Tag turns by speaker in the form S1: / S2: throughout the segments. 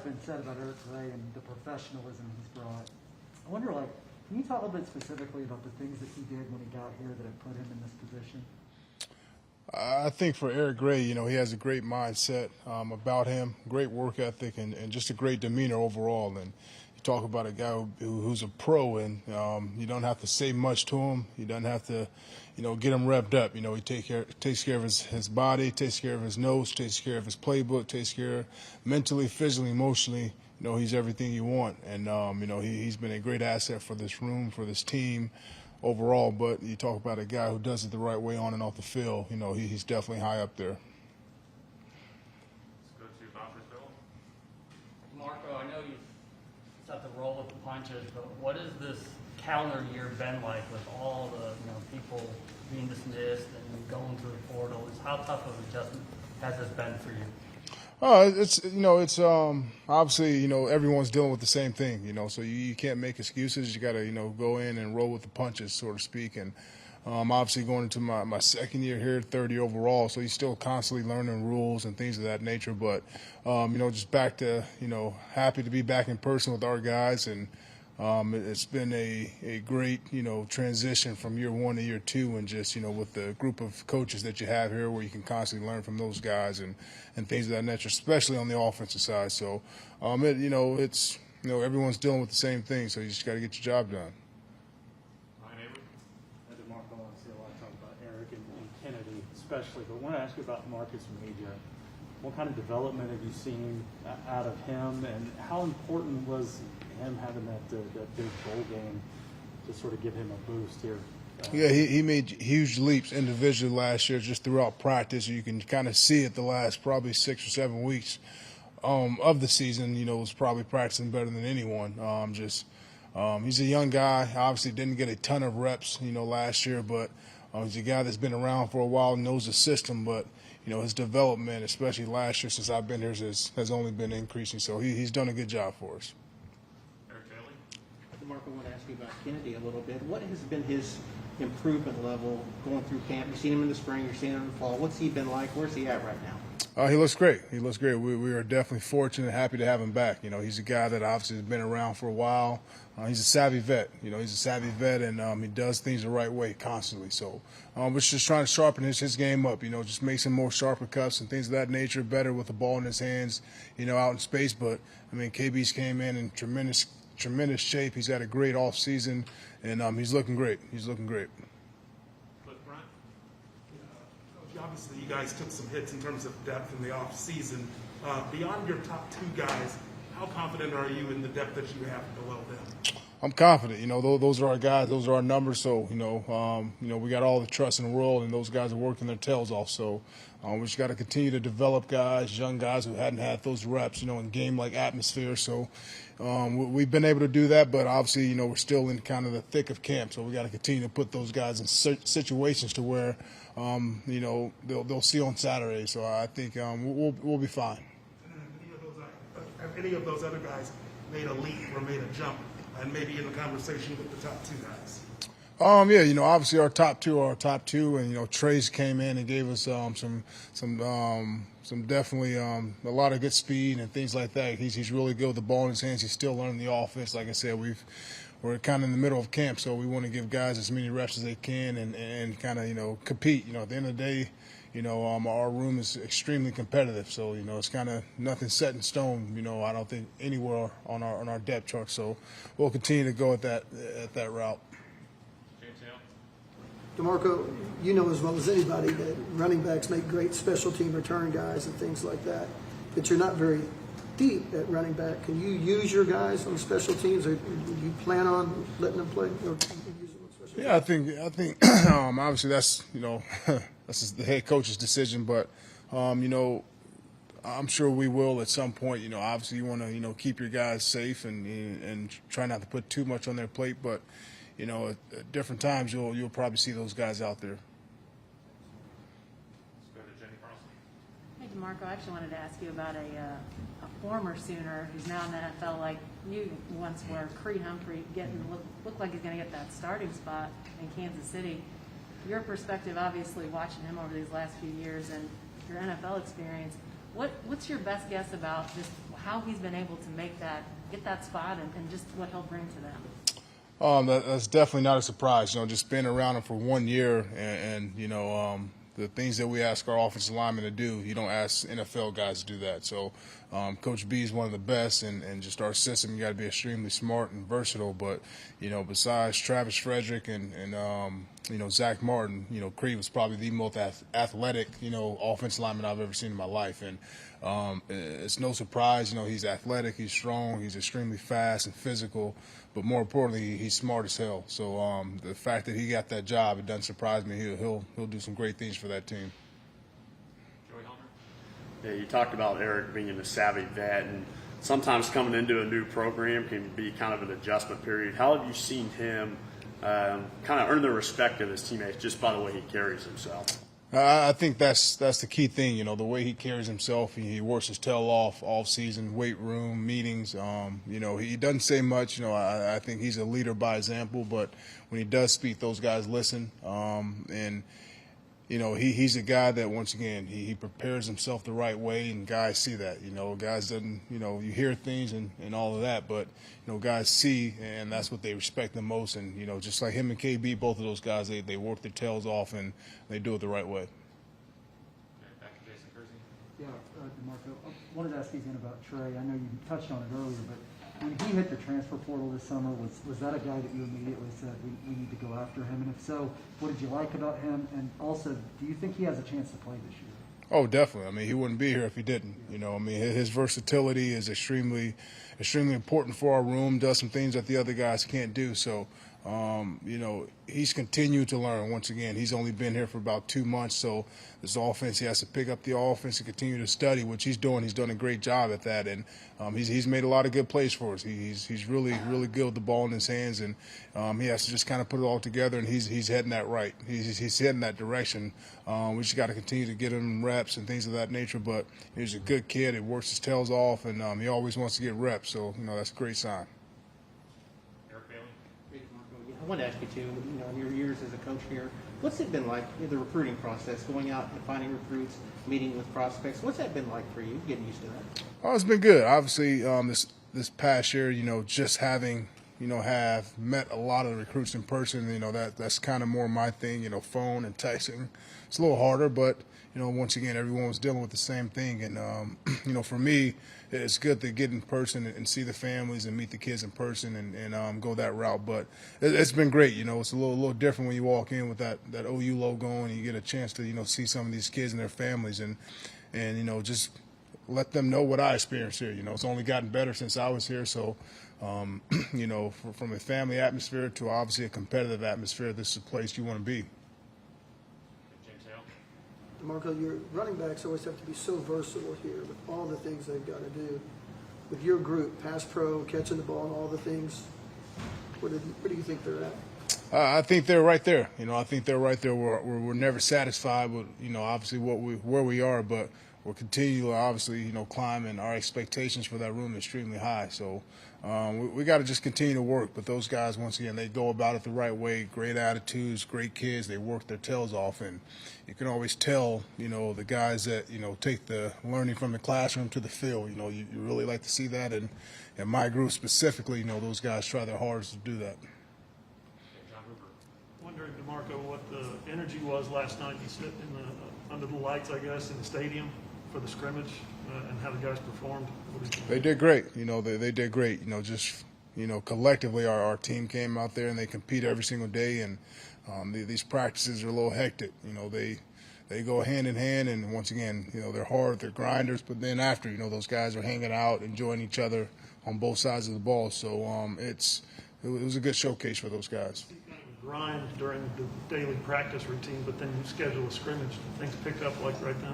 S1: been said about Eric Gray and the professionalism he's brought. I wonder, can you talk a little bit specifically about the things that he did when he got here that have put him in this position?
S2: I think for Eric Gray, he has a great mindset about him, great work ethic, and just a great demeanor overall. And you talk about a guy who's a pro, and you don't have to say much to him. You don't have to, get him revved up. He takes care of his body, takes care of his notes, takes care of his playbook, takes care mentally, physically, emotionally. He's everything you want. And, he's been a great asset for this room, for this team overall. But you talk about a guy who does it the right way on and off the field. He's definitely high up there.
S3: Let's go to Dr. Phil.
S4: DeMarco, I know you have to roll with the punches, but what has this calendar year been like with all the people being dismissed and going through the portal? How tough of an adjustment has this been for you?
S2: It's obviously, everyone's dealing with the same thing, so you can't make excuses. You got to, go in and roll with the punches, so to speak. And obviously going into my second year here, third year overall, so you're still constantly learning rules and things of that nature. But, just back to, happy to be back in person with our guys. And it's been a great, transition from year one to year two, and just, with the group of coaches that you have here where you can constantly learn from those guys and things of that nature, especially on the offensive side. So, it's, everyone's dealing with the same thing, so you just got to get your job done.
S5: DeMarco, I want to see a lot of talk about Eric and Kennedy especially, but I want to ask you about Marcus Major. What kind of development have you seen out of him, and how important was him having that big bowl game to sort of give him a boost here?
S2: Yeah, he made huge leaps individually last year just throughout practice. You can kind of see it the last probably 6 or 7 weeks of the season. Was probably practicing better than anyone. He's a young guy. Obviously didn't get a ton of reps, last year, but he's a guy that's been around for a while, knows the system. But his development, especially last year since I've been here, has only been increasing. So he's done a good job for us.
S6: DeMarco, I want to ask you about Kennedy a little bit. What has been his improvement level going through camp? You've seen him in the spring, you're seeing him in the fall. What's he been like? Where's he at right now?
S2: He looks great. He looks great. We are definitely fortunate and happy to have him back. He's a guy that obviously has been around for a while. He's a savvy vet. He's a savvy vet, and he does things the right way constantly. So we're just trying to sharpen his game up, just makes him more sharper cuts and things of that nature, better with the ball in his hands, out in space. But, KB's came in tremendous shape. He's had a great off season, and he's looking great.
S7: Obviously, you guys took some hits in terms of depth in the off season. Beyond your top two guys, how confident are you in the depth that you have below them?
S2: I'm confident. Those are our guys. Those are our numbers. So, we got all the trust in the world, and those guys are working their tails off. So, we just got to continue to develop guys, young guys who hadn't had those reps, in game-like atmosphere. So, we've been able to do that, but obviously, we're still in kind of the thick of camp. So, we got to continue to put those guys in situations to where, they'll see on Saturday. So, I think we'll be fine.
S7: Any of those other guys made a leap or made a jump, and maybe in the conversation with the top two guys?
S2: Obviously our top two are our top two, and Trace came in and gave us some definitely a lot of good speed and things like that. He's really good with the ball in his hands. He's still learning the offense. Like I said, we're kind of in the middle of camp, so we want to give guys as many reps as they can and kind of compete. At the end of the day, our room is extremely competitive, so it's kind of nothing set in stone. I don't think anywhere on our depth chart. So we'll continue to go at that route.
S8: DeMarco, you know as well as anybody that running backs make great special team return guys and things like that. But you're not very deep at running back. Can you use your guys on special teams, or do you plan on letting them play? Or use them on special teams?
S2: Yeah, I think obviously that's that's just the head coach's decision, but I'm sure we will at some point. Obviously you want to keep your guys safe and try not to put too much on their plate, but at different times you'll probably see those guys out there.
S3: Let's go to Jenny Carlson.
S9: Hey, DeMarco, I actually wanted to ask you about a former Sooner who's now in the NFL, like you once were, Creed Humphrey, looked like he's going to get that starting spot in Kansas City. Your perspective, obviously, watching him over these last few years and your NFL experience, what's your best guess about just how he's been able to get that spot and just what he'll bring to them.
S2: That's definitely not a surprise. Just being around him for 1 year and the things that we ask our offensive linemen to do, you don't ask NFL guys to do that. So Coach B is one of the best, and just our system, you got to be extremely smart and versatile. But, besides Travis Frederick and Zach Martin, Creed was probably the most athletic, offensive lineman I've ever seen in my life. And it's no surprise, he's athletic, he's strong, he's extremely fast and physical. But more importantly, he's smart as hell. So the fact that he got that job, it doesn't surprise me. He'll do some great things for that team.
S3: Joey Helmer?
S10: Yeah, you talked about Eric being a savvy vet, and sometimes coming into a new program can be kind of an adjustment period. How have you seen him kind of earn the respect of his teammates just by the way he carries himself?
S2: I think that's the key thing, the way he carries himself. He works his tail off season, weight room, meetings. He doesn't say much. I think he's a leader by example, but when he does speak, those guys listen. And he's a guy that, once again, he prepares himself the right way, and guys see that. Guys doesn't, you hear things and all of that, but, guys see, and that's what they respect the most. And, just like him and KB, both of those guys, they work their tails off, and they do it the right way.
S3: Okay, back to Jason Kersey.
S1: Yeah, DeMarco, I wanted to ask you again about Trey. I know you touched on it earlier, but when he hit the transfer portal this summer, was that a guy that you immediately said we need to go after him? And if so, what did you like about him? And also, do you think he has a chance to play this year?
S2: Oh, definitely. He wouldn't be here if he didn't. His versatility is extremely important for our room, does some things that the other guys can't do. So, he's continued to learn. Once again, he's only been here for about 2 months, so this offense, he has to pick up the offense and continue to study, which he's doing. He's done a great job at that, and he's made a lot of good plays for us. He's really good with the ball in his hands, and he has to just kind of put it all together, and he's heading that right. He's heading that direction. We just got to continue to get him reps and things of that nature, but he's a good kid. He works his tails off, and he always wants to get reps, so, that's a great sign.
S3: Eric Bailey?
S6: I want to ask you too, in your years as a coach here, what's it been like in the recruiting process, going out and finding recruits, meeting with prospects? What's that been like for you, getting used to that?
S2: Oh, it's been good. Obviously, this past year, just having, have met a lot of the recruits in person, that's kind of more my thing, phone and texting. It's a little harder, but, once again, everyone was dealing with the same thing. And, for me, it's good to get in person and see the families and meet the kids in person and go that route. But it's been great. It's a little different when you walk in with that OU logo and you get a chance to, see some of these kids and their families and just let them know what I experienced here. It's only gotten better since I was here. So, from a family atmosphere to obviously a competitive atmosphere, this is a place you want to be.
S3: James Hale?
S8: DeMarco, your running backs always have to be so versatile here with all the things they've got to do. With your group, pass pro, catching the ball, and all the things, where do you think they're at?
S2: I think they're right there. I think they're right there. We're never satisfied with, obviously where we are, but we're continually, obviously, climb, and our expectations for that room are extremely high. So we got to just continue to work. But those guys, once again, they go about it the right way. Great attitudes, great kids. They work their tails off, and you can always tell, the guys that take the learning from the classroom to the field. You really like to see that, and in my group specifically, those guys try their hardest to do that.
S3: John Hooper?
S11: Wondering, DeMarco, what the energy was last night. You stood in under the lights, I guess, in the stadium for the scrimmage, and how the guys performed. What did you think?
S2: They did great. They did great. Just collectively, our team came out there and they compete every single day. And these practices are a little hectic. They go hand in hand. And once again, they're hard, they're grinders. But then after, those guys are hanging out, enjoying each other on both sides of the ball. So it was a good showcase for those guys.
S11: Grind during the daily practice routine, but then you schedule a scrimmage. Things pick up like right then.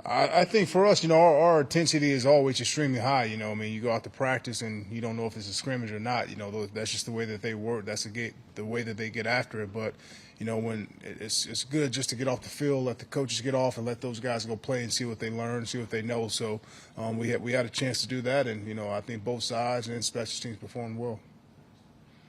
S2: I think for us, our intensity is always extremely high. You go out to practice and you don't know if it's a scrimmage or not. That's just the way that they work. That's the way that they get after it. But, when it's good just to get off the field, let the coaches get off and let those guys go play and see what they learn, see what they know. So we had a chance to do that. And, I think both sides and special teams performed well.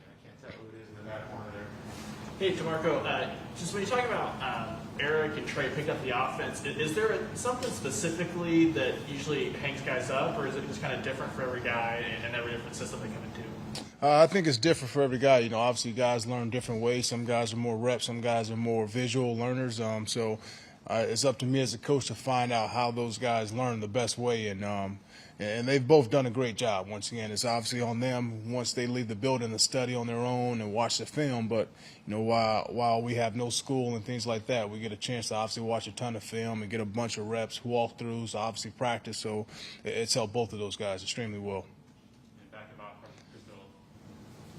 S3: I can't tell who it is in the back corner there.
S12: Hey, DeMarco, just when you talk about Eric and Trey picked up the offense, is there something specifically that usually hangs guys up, or is it just kind of different for every guy and every different system they come into?
S2: I think it's different for every guy. You know, obviously guys learn different ways. Some guys are more reps, some guys are more visual learners. So it's up to me as a coach to find out how those guys learn the best way. And they've both done a great job. Once again, it's obviously on them once they leave the building to study on their own and watch the film. But, you know, while we have no school and things like that, we get a chance to obviously watch a ton of film and get a bunch of reps, walkthroughs, obviously practice. So it's helped both of those guys extremely well.
S3: And back about Chris Bill.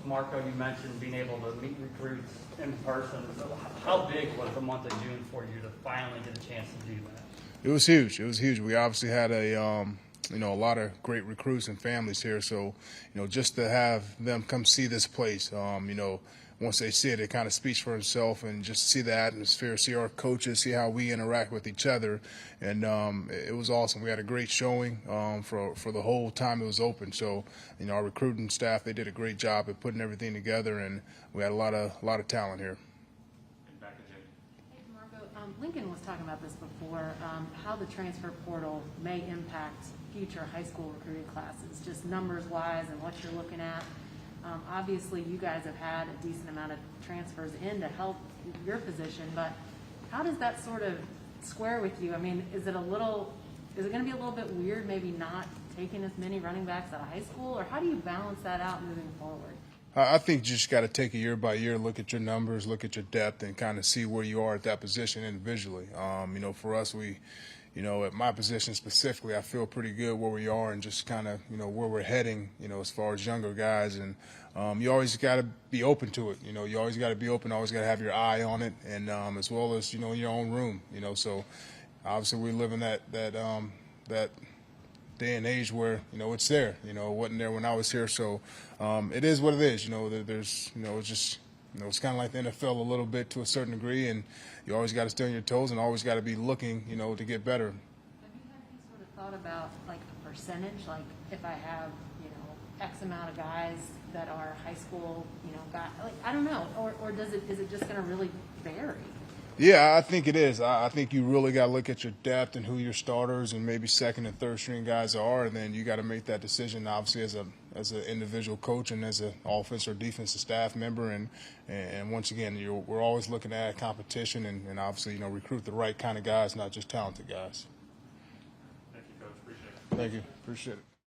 S4: Marco, you mentioned being able to meet recruits in person. So how big was the month of June for you to finally get a chance to do that?
S2: It was huge. It was huge. We obviously had a lot of great recruits and families here. So, just to have them come see this place, once they see it, it kind of speaks for itself, and just see the atmosphere, see our coaches, see how we interact with each other. And it was awesome. We had a great showing for the whole time it was open. So, our recruiting staff, they did a great job at putting everything together, and we had a lot of talent here.
S3: And back to Jake.
S9: Hey, DeMarco, Lincoln was talking about this before, how the transfer portal may impact future high school recruiting classes, just numbers-wise and what you're looking at. Obviously, you guys have had a decent amount of transfers in to help your position, but how does that sort of square with you? I mean, is it going to be a little bit weird maybe not taking as many running backs out of high school, or how do you balance that out moving forward?
S2: I think you just got to take it year by year, look at your numbers, look at your depth, and kind of see where you are at that position individually. For us, at my position specifically, I feel pretty good where we are and just kind of, where we're heading, as far as younger guys. And you always got to be open to it. You always got to be open, always got to have your eye on it, and as well as, your own room, So obviously we live in that day and age where, it's there. It wasn't there when I was here. So it is what it is. There's, it's just, it's kind of like the NFL a little bit to a certain degree, and you always got to stay on your toes and always got to be looking, to get better.
S9: Have you had any sort of thought about like a percentage, like if I have, X amount of guys that are high school, guys, like I don't know, or is it just going to really vary?
S2: Yeah, I think it is. I think you really got to look at your depth and who your starters and maybe second and third string guys are, and then you got to make that decision obviously as an individual coach and as an offense or defensive staff member. And once again, we're always looking at competition and obviously recruit the right kind of guys, not just talented guys.
S3: Thank you, Coach. Appreciate it.
S2: Thank you. Appreciate it.